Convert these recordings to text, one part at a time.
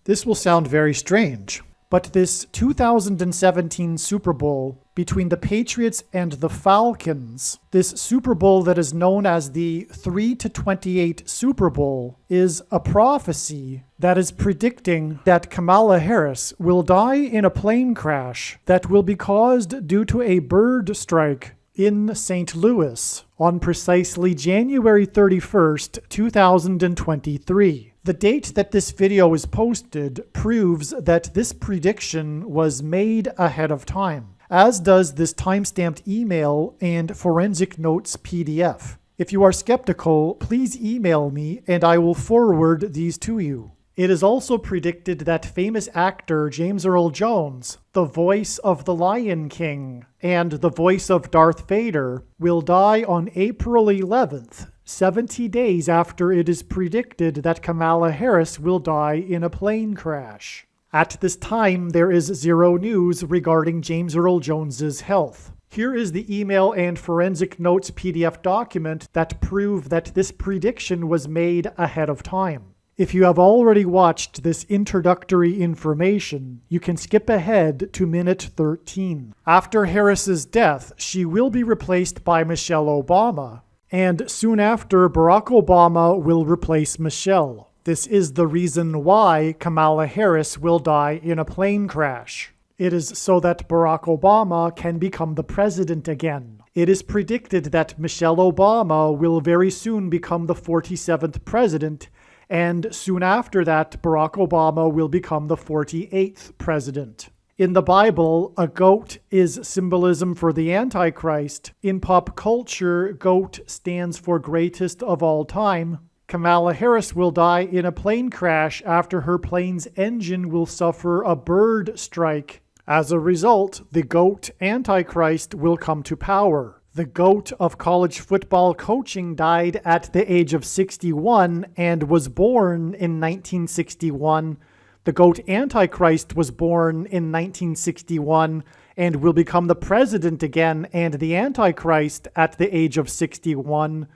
This will sound very strange, but this 2017 Super Bowl between the Patriots and the Falcons, this Super Bowl that is known as the 3-28 Super Bowl, is a prophecy that is predicting that Kamala Harris will die in a plane crash that will be caused due to a bird strike in St. Louis on precisely January 31st, 2023. The date that this video is posted proves that this prediction was made ahead of time, as does this timestamped email and forensic notes PDF. If you are skeptical, please email me and I will forward these to you. It is also predicted that famous actor James Earl Jones, the voice of the Lion King and the voice of Darth Vader, will die on April 11th, 70 days after it is predicted that Kamala Harris will die in a plane crash. At this time, there is zero news regarding James Earl Jones's health. Here is the email and forensic notes PDF document that prove that this prediction was made ahead of time. If you have already watched this introductory information, you can skip ahead to minute 13. After Harris's death, she will be replaced by Michelle Obama, and soon after, Barack Obama will replace Michelle. This is the reason why Kamala Harris will die in a plane crash. It is so that Barack Obama can become the president again. It is predicted that Michelle Obama will very soon become the 47th president, and soon after that, Barack Obama will become the 48th president. In the Bible, a goat is symbolism for the Antichrist. In pop culture, goat stands for greatest of all time. Kamala Harris will die in a plane crash after her plane's engine will suffer a bird strike. As a result, the goat Antichrist will come to power. The GOAT of college football coaching died at the age of 61 and was born in 1961. The GOAT Antichrist was born in 1961 and will become the president again and the Antichrist at the age of 61.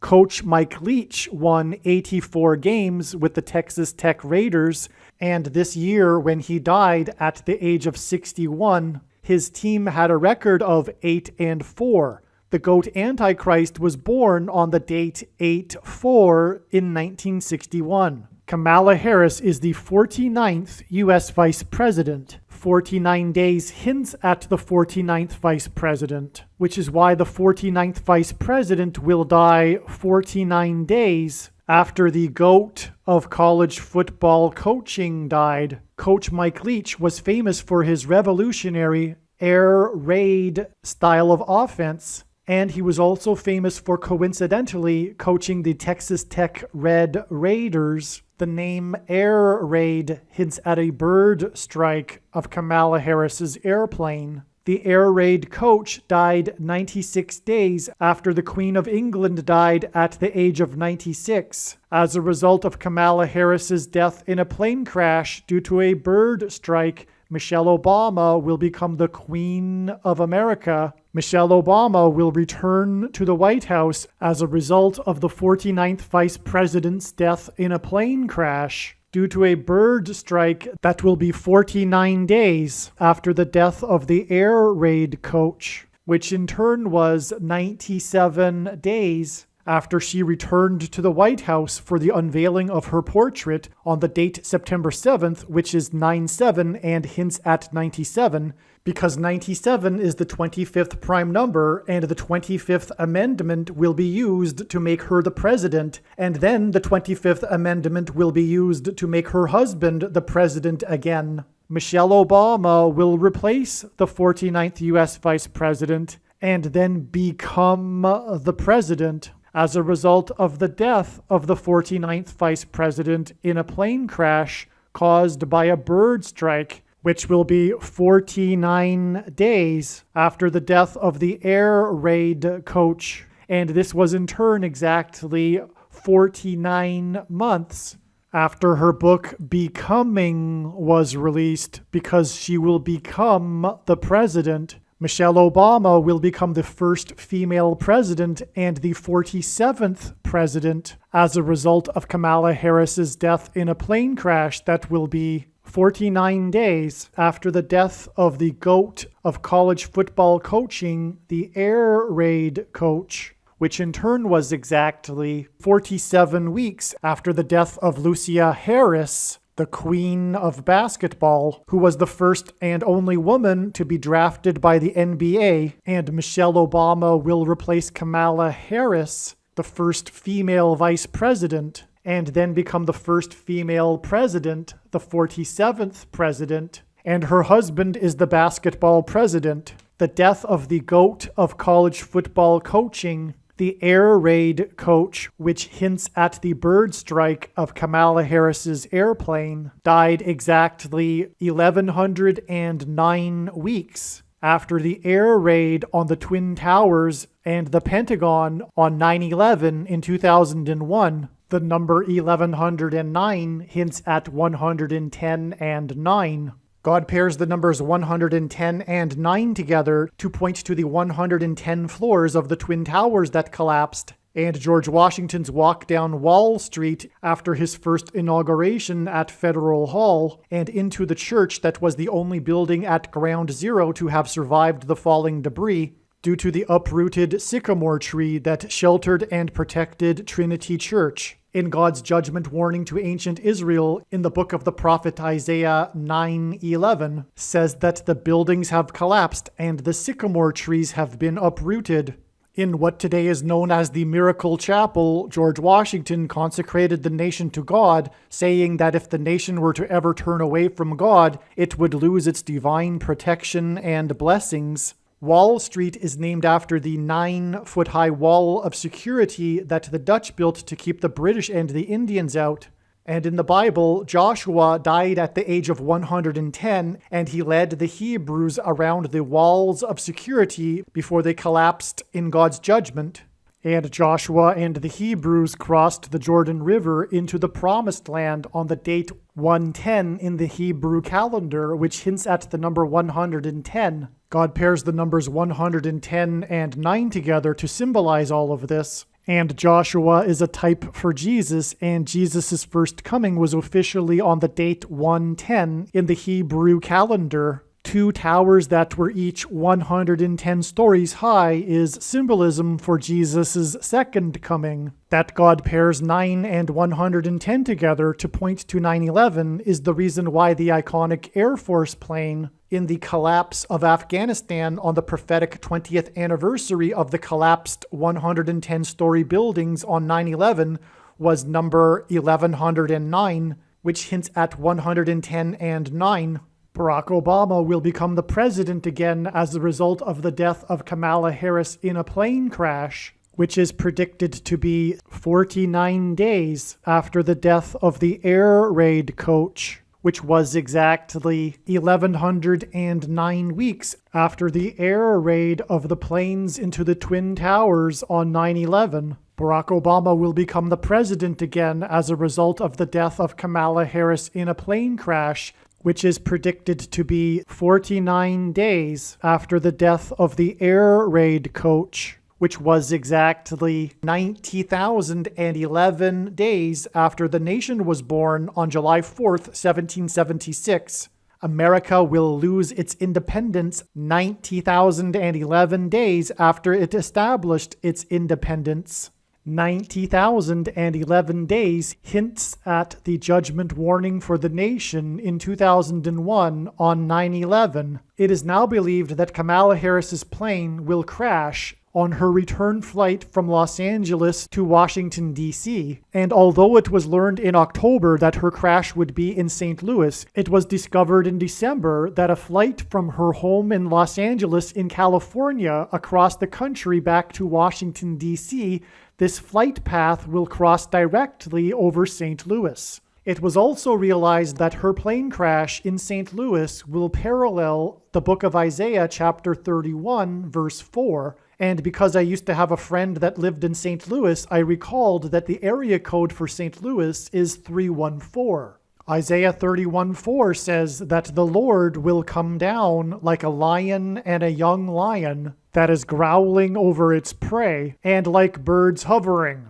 Coach Mike Leach won 84 games with the Texas Tech Raiders, and this year when he died at the age of 61, his team had a record of 8-4. The GOAT Antichrist was born on the date 8-4 in 1961. Kamala Harris is the 49th U.S. Vice President. 49 days hints at the 49th Vice President, which is why the 49th Vice President will die 49 days after the GOAT of college football coaching died. Coach Mike Leach was famous for his revolutionary air raid style of offense, and he was also famous for coincidentally coaching the Texas Tech Red Raiders. The name Air Raid hints at a bird strike of Kamala Harris's airplane. The Air Raid coach died 96 days after the Queen of England died at the age of 96 as a result of Kamala Harris's death in a plane crash due to a bird strike. Michelle Obama will become the Queen of America. Michelle Obama will return to the White House as a result of the 49th Vice President's death in a plane crash due to a bird strike that will be 49 days after the death of the Air Raid coach, which in turn was 97 days after she returned to the White House for the unveiling of her portrait on the date September 7th, which is 9/7 and hints at 97, because 97 is the 25th prime number, and the 25th Amendment will be used to make her the president, and then the 25th Amendment will be used to make her husband the president again. Michelle Obama will replace the 49th U.S. Vice President and then become the president as a result of the death of the 49th Vice President in a plane crash caused by a bird strike, which will be 49 days after the death of the Air Raid coach. And this was in turn exactly 49 months after her book Becoming was released, because she will become the president. Michelle Obama will become the first female president and the 47th president as a result of Kamala Harris's death in a plane crash that will be 49 days after the death of the GOAT of college football coaching, the air raid coach, which in turn was exactly 47 weeks after the death of Lucia Harris, the queen of basketball, who was the first and only woman to be drafted by the NBA, and Michelle Obama will replace Kamala Harris, the first female vice president, and then become the first female president, the 47th president, and her husband is the basketball president. The death of the GOAT of college football coaching, the air raid coach, which hints at the bird strike of Kamala Harris's airplane, died exactly 1,109 weeks after the air raid on the Twin Towers and the Pentagon on 9/11 in 2001. The number 1109 hints at 110 and 9. God pairs the numbers 110 and 9 together to point to the 110 floors of the Twin Towers that collapsed, and George Washington's walk down Wall Street after his first inauguration at Federal Hall, and into the church that was the only building at Ground Zero to have survived the falling debris, due to the uprooted sycamore tree that sheltered and protected Trinity Church. In God's judgment warning to ancient Israel in the book of the prophet Isaiah 9:11 says that the buildings have collapsed and the sycamore trees have been uprooted. In what today is known as the Miracle Chapel, George Washington consecrated the nation to God, saying that if the nation were to ever turn away from God, it would lose its divine protection and blessings. Wall Street is named after the 9-foot-high wall of security that the Dutch built to keep the British and the Indians out. And in the Bible, Joshua died at the age of 110, and he led the Hebrews around the walls of security before they collapsed in God's judgment. And Joshua and the Hebrews crossed the Jordan River into the Promised Land on the date 110 in the Hebrew calendar, which hints at the number 110. God pairs the numbers 110 and 9 together to symbolize all of this. And Joshua is a type for Jesus, and Jesus' first coming was officially on the date 110 in the Hebrew calendar. 2 towers that were each 110 stories high is symbolism for Jesus' second coming. That God pairs 9 and 110 together to point to 9/11 is the reason why the iconic Air Force plane in the collapse of Afghanistan on the prophetic 20th anniversary of the collapsed 110-story buildings on 9/11 was number 1109, which hints at 110 and 9. Barack Obama will become the president again as a result of the death of Kamala Harris in a plane crash, which is predicted to be 49 days after the death of the air raid coach, which was exactly 1,109 weeks after the air raid of the planes into the Twin Towers on 9/11. Barack Obama will become the president again as a result of the death of Kamala Harris in a plane crash, which is predicted to be 49 days after the death of the air raid coach, which was exactly 90,011 days after the nation was born on July 4th, 1776. America will lose its independence 90,011 days after it established its independence. 90,011 days hints at the judgment warning for the nation in 2001 on 9/11. It is now believed that Kamala Harris's plane will crash on her return flight from Los Angeles to Washington, D.C. And although it was learned in October that her crash would be in St. Louis, it was discovered in December that a flight from her home in Los Angeles in California across the country back to Washington, D.C., this flight path will cross directly over St. Louis. It was also realized that her plane crash in St. Louis will parallel the book of Isaiah chapter 31, verse 4, and because I used to have a friend that lived in St. Louis, I recalled that the area code for St. Louis is 314. Isaiah 31:4 says that the Lord will come down like a lion and a young lion that is growling over its prey, and like birds hovering.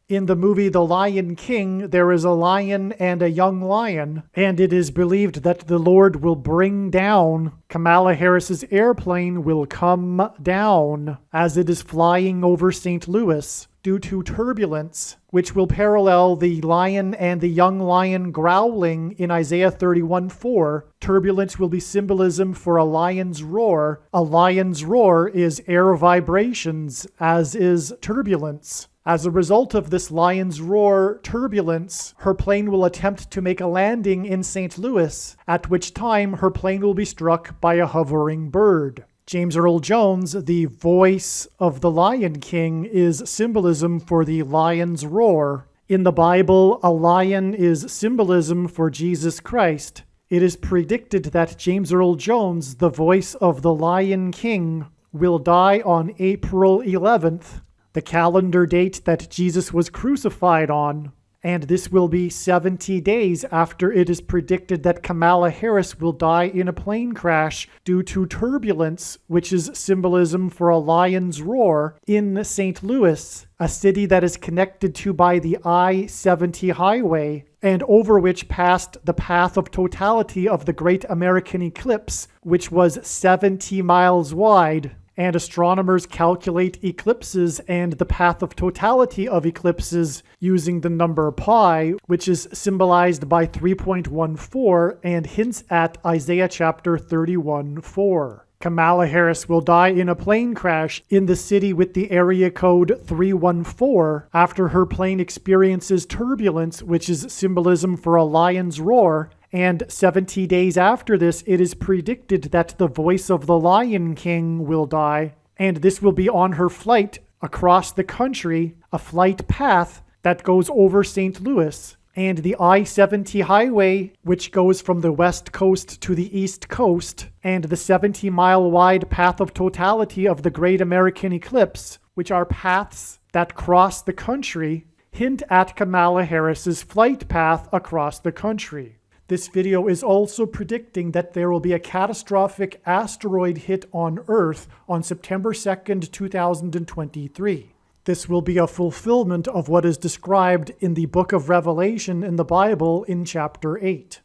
In the movie The Lion King, there is a lion and a young lion, and it is believed that the Lord will bring down, Kamala Harris's airplane will come down as it is flying over St. Louis due to turbulence, which will parallel the lion and the young lion growling in Isaiah 31:4. Turbulence will be symbolism for a lion's roar. A lion's roar is air vibrations, as is turbulence. As a result of this lion's roar turbulence, her plane will attempt to make a landing in St. Louis, at which time her plane will be struck by a hovering bird. James Earl Jones, the voice of the Lion King, is symbolism for the lion's roar. In the Bible, a lion is symbolism for Jesus Christ. It is predicted that James Earl Jones, the voice of the Lion King, will die on April 11th, the calendar date that Jesus was crucified on, and this will be 70 days after it is predicted that Kamala Harris will die in a plane crash due to turbulence, which is symbolism for a lion's roar, in St. Louis, a city that is connected to by the I-70 highway, and over which passed the path of totality of the Great American Eclipse, which was 70 miles wide. And astronomers calculate eclipses and the path of totality of eclipses using the number pi, which is symbolized by 3.14 and hints at Isaiah chapter 31:4. Kamala Harris will die in a plane crash in the city with the area code 314 after her plane experiences turbulence, which is symbolism for a lion's roar. And 70 days after this, it is predicted that the voice of the Lion King will die, and this will be on her flight across the country, a flight path that goes over St. Louis. And the I-70 highway, which goes from the west coast to the east coast, and the 70-mile wide path of totality of the Great American Eclipse, which are paths that cross the country, hint at Kamala Harris's flight path across the country. This video is also predicting that there will be a catastrophic asteroid hit on Earth on September 2nd, 2023. This will be a fulfillment of what is described in the book of Revelation in the Bible in chapter 8.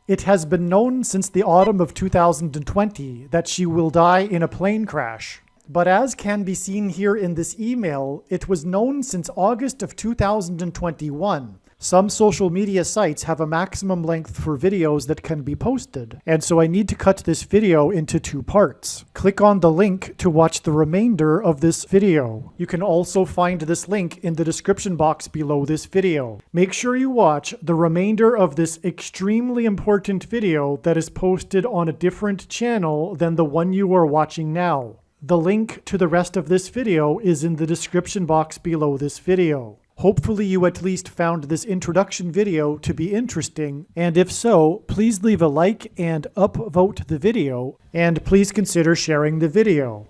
It has been known since the autumn of 2020 that she will die in a plane crash. But as can be seen here in this email, it was known since August of 2021. Some social media sites have a maximum length for videos that can be posted, and so I need to cut this video into 2 parts. Click on the link to watch the remainder of this video. You can also find this link in the description box below this video. Make sure you watch the remainder of this extremely important video that is posted on a different channel than the one you are watching now. The link to the rest of this video is in the description box below this video. Hopefully you at least found this introduction video to be interesting, and if so, please leave a like and upvote the video, and please consider sharing the video.